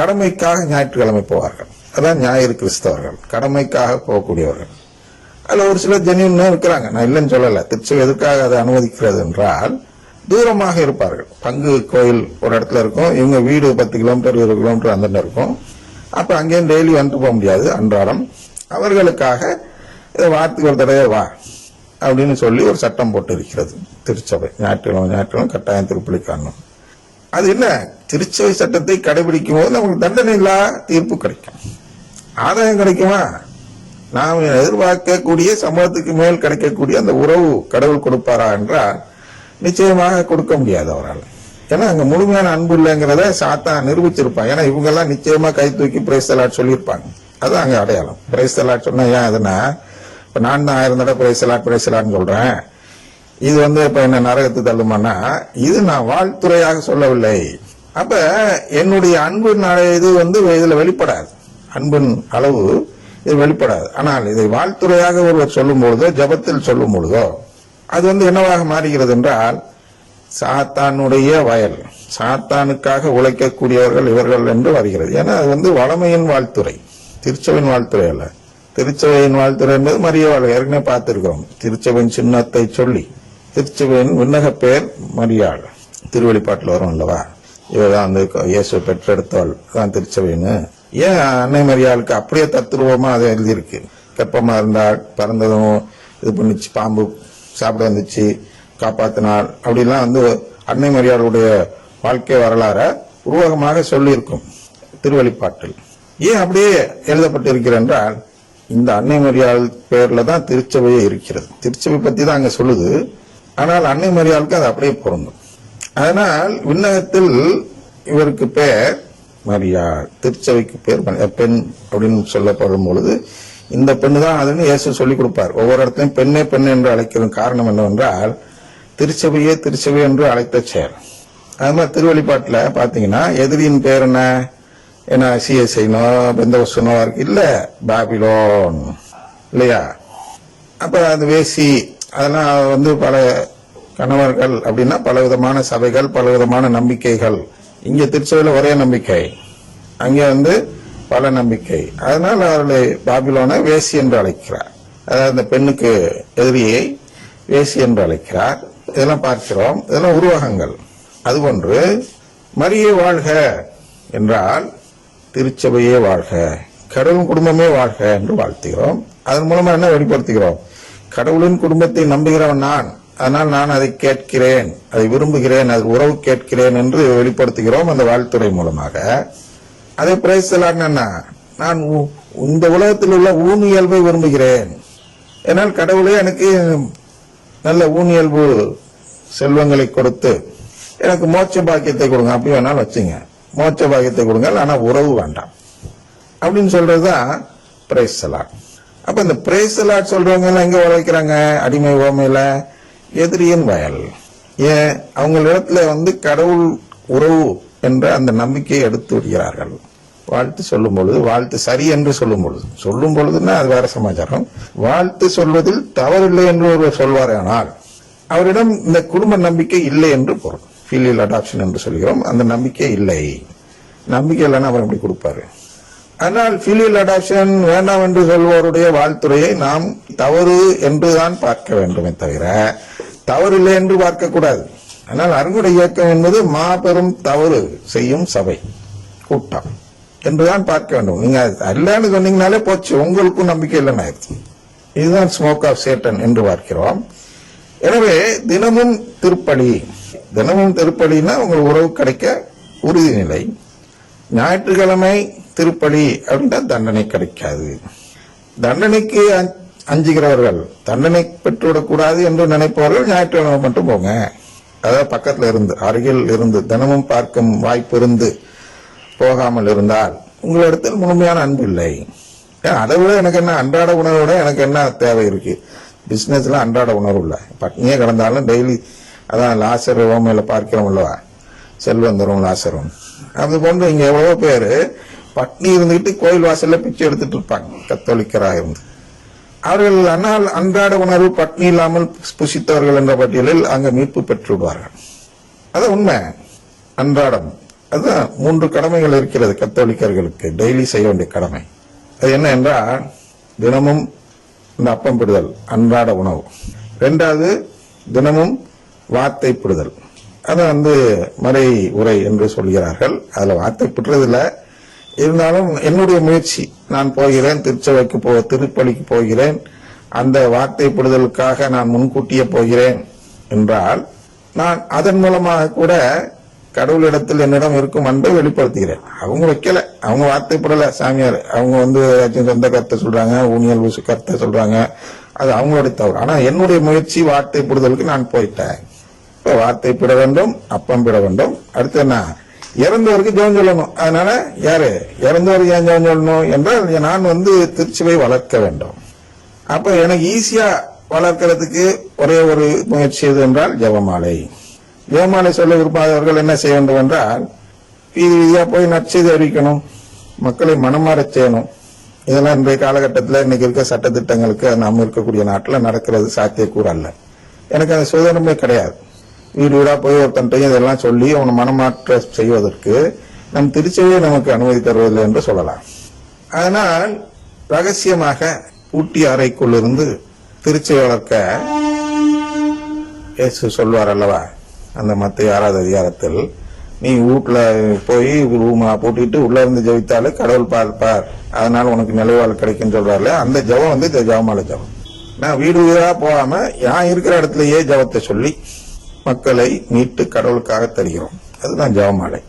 கடமைக்காக ஞாயிற்றுக்கிழமை போவார்கள். அதான் ஞாயிறு கிறிஸ்தவர்கள், கடமைக்காக போகக்கூடியவர்கள். அதுல ஒரு சிலர் ஜென்யூன் இருக்கிறாங்க, நான் இல்லைன்னு சொல்லல. திருச்சபை எதற்காக அதை அனுமதிக்கிறது என்றால், தூரமாக இருப்பார்கள். பங்கு கோயில் ஒரு இடத்துல இருக்கும், இவங்க வீடு 10 கிலோமீட்டர் 20 கிலோமீட்டர் அந்த இருக்கும். அப்ப அங்கேயும் டெய்லி வந்துட்டு போக முடியாது அன்றாடம். அவர்களுக்காக வாரத்துக்கு ஒரு தடவை வா அப்படின்னு சொல்லி ஒரு சட்டம் போட்டு இருக்கிறது திருச்சபை. ஞாயிற்றுக்கிழமை கட்டாயம் திருப்பலி காணணும். அது என்ன, திருச்சபை சட்டத்தை கடைபிடிக்கும் போது நமக்கு தண்டனை இல்லா தீர்ப்பு கிடைக்கும், ஆதாயம் கிடைக்குமா? நாம் எதிர்பார்க்கக்கூடிய சமூகத்துக்கு மேல் கிடைக்கக்கூடிய அந்த உறவு கடவுள் கொடுப்பாரா என்றால் நிச்சயமாக கொடுக்க முடியாது அவரால். ஏன்னா அங்க முழுமையான அன்பு இல்லைங்கிறத சாத்தான் நிரூபிச்சிருப்பாங்க. ஏன்னா இவங்க எல்லாம் நிச்சயமா கை தூக்கி பிரைஸ் தி லார்ட் சொல்லியிருப்பாங்க. அதுதான் அங்க அடையாளம். பிரைஸ் தி லார்ட் சொன்னா ஏன் அதுனா, இப்ப நான் தான் 1000 தடவை பிரைஸ் தி லார்ட் சொல்றேன், இது இப்ப என்ன நரகத்து தள்ளுமானா, இது நான் வாழ்த்துறையாக சொல்லவில்லை. அப்ப என்னுடைய அன்பின் இது இதுல வெளிப்படாது, அன்பின் அளவு இது வெளிப்படாது. ஆனால் இதை வாழ்த்துறையாக ஒருவர் சொல்லும் பொழுதோ, ஜபத்தில் சொல்லும் பொழுதோ, அது என்னவாக மாறுகிறது என்றால், சாத்தானுடைய வயல், சாத்தானுக்காக உழைக்கக்கூடியவர்கள் இவர்கள் என்று வருகிறது. ஏன்னா அது வளமையின் வாழ்த்துறை, திருச்சபையின் வாழ்த்துறை அல்ல. திருச்சபையின் வாழ்த்துறை என்பது மரிய வாழ்க்கை, ஏற்கனவே பார்த்திருக்கிறோம். திருச்சபையின் சின்னத்தை சொல்லி, திருச்சபையின் விண்ணக பெயர் மரியாள், திருவெளிப்பாட்டில் வரும் அல்லவா, இவதான் இயேசு பெற்றெடுத்தவள் தான் திருச்சபைன்னு. ஏன் அன்னை மரியாளுக்கு அப்படியே தத்துருவமா அதை எழுதியிருக்கு. கற்பமா இருந்தால், பிறந்ததும் இது பண்ணிச்சு, பாம்பு சாப்பிட வந்துச்சு, காப்பாத்தினார், அப்படிலாம் அன்னை மரியாளுடைய வாழ்க்கை வரலாற உருவகமாக சொல்லி இருக்கும் திருவெளிப்பாட்டில். ஏன் அப்படியே எழுதப்பட்டிருக்கிறது என்றால், இந்த அன்னை மரியாள் பேர்ல தான் திருச்சபையே இருக்கிறது. திருச்சபை பத்தி தான் அங்க சொல்லுது, ஆனால் அன்னை மரியாளுக்கு அது அப்படியே பொருந்தும். அதனால் விண்ணகத்தில் இவருக்கு பேர் மரியாள், திருச்சபைக்கு பேர் பெண் அப்படின்னு சொல்லப்படும் பொழுது, இந்த பெண்ணு தான் அதுன்னு இயேசு சொல்லிக் கொடுப்பார். ஒவ்வொரு இடத்துலையும் பெண்ணே பெண் என்று அழைக்கிறது காரணம் என்னவென்றால், திருச்சபையே திருச்சபை என்று அழைத்த செயல். அது மாதிரி திருவெளிப்பாட்டுல பாத்தீங்கன்னா எதிரியின் பேர் என்ன, சிஎஸ்ஐனோ பெந்தகோஸ்தனோ இருக்கு இல்ல, பாபிலோன் இல்லையா. அப்ப அந்த வேசி அதெல்லாம் பல கணவர்கள் அப்படின்னா பல விதமான சபைகள், பல விதமான நம்பிக்கைகள். இங்க திருச்சபையில ஒரே நம்பிக்கை, அங்க பல நம்பிக்கை. அதனால அவர்களை பாபிலோனை வேசி என்று அழைக்கிறார். அதாவது அந்த பெண்ணுக்கு எதிரியை வேசி என்று அழைக்கிறார். இதெல்லாம் பார்க்கிறோம், இதெல்லாம் உருவகங்கள். அதுபோன்று மரியே வாழ்க என்றால் திருச்சபையே வாழ்க, கடவுளின் குடும்பமே வாழ்க என்று வாழ்த்துகிறோம். அதன் மூலமா என்ன வெளிப்படுத்துகிறோம், கடவுளின் குடும்பத்தை நம்புகிறவன் நான், அதனால் நான் அதை கேட்கிறேன், அதை விரும்புகிறேன், அது உறவு கேட்கிறேன் என்று வெளிப்படுத்துகிறோம் அந்த வாழ்த்துறை மூலமாக. அதே பிரைஸ் தி லார்ட் என்ன, நான் இந்த உலகத்தில் உள்ள ஊனியல்பை விரும்புகிறேன். ஏனால் கடவுளே எனக்கு நல்ல ஊனியல்பு செல்வங்களை கொடுத்து எனக்கு மோட்ச பாக்கியத்தை கொடுங்க, அப்படி வேணாலும் வச்சுங்க, மோட்ச பாக்கியத்தை கொடுங்க, ஆனா உறவு வேண்டாம் அப்படின்னு சொல்றதுதான் பிரைஸ் தி லார்ட். அப்ப இந்த பிரைஸ் தி லார்ட் சொல்றவங்க எல்லாம் எங்க உழைக்கிறாங்க, அடிமை ஓமையில, எதிரியின் வயல். ஏன், அவங்களிடத்துல கடவுள் உறவு என்ற அந்த நம்பிக்கையை எடுத்து விடுகிறார்கள். வாழ்த்து சொல்லும் பொழுது, வாழ்த்து சரி என்று சொல்லும் பொழுதுன்னா அது வேற சமாச்சாரம். வாழ்த்து சொல்வதில் தவறில்லை என்று ஒருவர் சொல்வாரானால் அவரிடம் இந்த குடும்ப நம்பிக்கை இல்லை என்று பொருள். ஃபீலியல் அடாப்ஷன் என்று சொல்கிறோம், அந்த நம்பிக்கை இல்லை. நம்பிக்கை இல்லைன்னா அவர் எப்படி கொடுப்பாரு? ஆனால் ஃபீலியல் அடாப்ஷன் வேண்டாம் என்று சொல்வோருடைய வாழ்த்துறையை நாம் தவறு என்றுதான் பார்க்க வேண்டுமே தவிர தவறில்லை என்று பார்க்க கூடாது. ஆனால் அருங்குடை இயக்கம் என்பது மாபெரும் தவறு செய்யும் சபை கூட்டம் என்றுதான் பார்க்க வேண்டும். நீங்க அல்லன்னு சொன்னீங்கனாலே போச்சு, உங்களுக்கும் நம்பிக்கை இல்லைன்னு ஆயிடுச்சு. இதுதான் ஸ்மோக் ஆஃப் சேட்டன் என்று பார்க்கிறோம். எனவே தினமும் திருப்பலினா உங்களுக்கு உறவு கிடைக்க உறுதிநிலை. ஞாயிற்றுக்கிழமை திருப்பலி அப்படின்னா தண்டனை கிடைக்காது. தண்டனைக்கு அஞ்சுகிறவர்கள், தண்டனை பெற்றுவிடக்கூடாது என்று நினைப்பவர்கள் ஞாயிற்றுக்கிழமை மட்டும் போங்க. அதாவது பக்கத்துல இருந்து, அருகில் இருந்து, தினமும் பார்க்கும் வாய்ப்பு இருந்து போகாமல் இருந்தால் உங்களிடத்தில் முழுமையான அன்பு இல்லை. அதை விட எனக்கு என்ன, அன்றாட உணர்வோட எனக்கு என்ன தேவை இருக்கு? பிசினஸ்ல அன்றாட உணர்வு இல்லை, பட்னியே கிடந்தாலும் டெய்லி அதான் லாசர் ஓமையில பார்க்கிறோம் அல்லவா, செல்வந்தரும் லாசரும். அது போன்று இங்க எவ்வளவோ பேரு பட்னி இருந்துகிட்டு கோயில் வாசல்ல பிச்சை எடுத்துட்டு இருப்பாங்க, கத்தோலிக்கராக இருந்து. அவர்கள் ஆனால் அன்றாட உணர்வு பட்னி இல்லாமல் புசித்தவர்கள் என்ற பட்டியலில் அங்க மீட்பு பெற்று விடுவார்கள். அது உண்மை. அன்றாடம் அதுதான் 3 கடமைகள் இருக்கிறது கத்தோலிக்கர்களுக்கு டெய்லி செய்ய வேண்டிய கடமை. அது என்ன என்றால், தினமும் இந்த அப்பம் பிடுதல் அன்றாட உணவு. 2வது தினமும் வார்த்தை பிடுதல். அது மறை உரை என்று சொல்கிறார்கள். அதுல வார்த்தை பிடுறதில்ல, இருந்தாலும் என்னுடைய முயற்சி, நான் போகிறேன் திருச்சபைக்கு திருப்பலிக்கு போகிறேன், அந்த வார்த்தை பிடுதலுக்காக நான் முன்கூட்டியே போகிறேன் என்றால், நான் அதன் மூலமாக கூட கடவுளிடத்தில் என்னிடம் இருக்கும் அன்பை வெளிப்படுத்துகிறேன். அவங்க வைக்கல, அவங்க வார்த்தைப்படல சாமியார், அவங்க சொந்த கருத்தை சொல்றாங்க, ஊனியல் ஊசு கருத்தை சொல்றாங்க, அது அவங்களுடைய தவறு. ஆனா என்னுடைய முயற்சி வார்த்தைப்படுதலுக்கு நான் போயிட்டேன். இப்ப வார்த்தைப்பட வேண்டும், அப்பம் பிட வேண்டும். அடுத்து என்ன, இறந்தவருக்கு ஜெபம் சொல்லணும். அதனால யாரு இறந்தவருக்கு ஏன் ஜெபம் சொல்லணும் என்றால், நான் திருச்சபை வளர்க்க வேண்டும். அப்ப எனக்கு ஈஸியா வளர்க்கறதுக்கு ஒரே ஒரு முயற்சி எது என்றால் ஜெபமாலை. ஜெபமாலை சொல்ல விரும்பாதவர்கள் என்ன செய்ய வேண்டும் என்றால், வீதியா போய் நற்செய்தி அறிவிக்கணும், மக்களை மனமாறச் செய்யணும். இதெல்லாம் இன்றைய காலகட்டத்தில் இன்னைக்கு இருக்க சட்டத்திட்டங்களுக்கு நாம் இருக்கக்கூடிய நாட்டில் நடக்கிறது சாத்தியக்கூறு அல்ல. எனக்கு அந்த சுதந்திரமே கிடையாது. வீடு வீடா போய் ஒருத்தன்ட்டையும் இதெல்லாம் சொல்லி அவனை மனமாற்ற செய்வதற்கு நம் திருச்சபையை நமக்கு அனுமதி தருவதில்லை என்று சொல்லலாம். அதனால் ரகசியமாக பூட்டிய அறைக்குள் இருந்து திருச்சபை வளர்க்க இயேசு சொல்வார் அல்லவா, அந்த மத்திய 6வது அதிகாரத்தில், நீ வீட்டுல போய் ரூமா பூட்டிட்டு உள்ள இருந்து ஜெபித்தாலே கடவுள் பார்ப்பார், அதனால உனக்கு நிலைவாழ் கிடைக்கும் சொல்றாருல, அந்த ஜெபம் இந்த ஜெபமாலை ஜெபம். நான் வீடு வீடா போகாம நான் இருக்கிற இடத்துலயே ஜெபத்தை சொல்லி மக்களை மீட்டு கடவுளுக்காக தருகிறோம். அதுதான் ஜெபமாலை.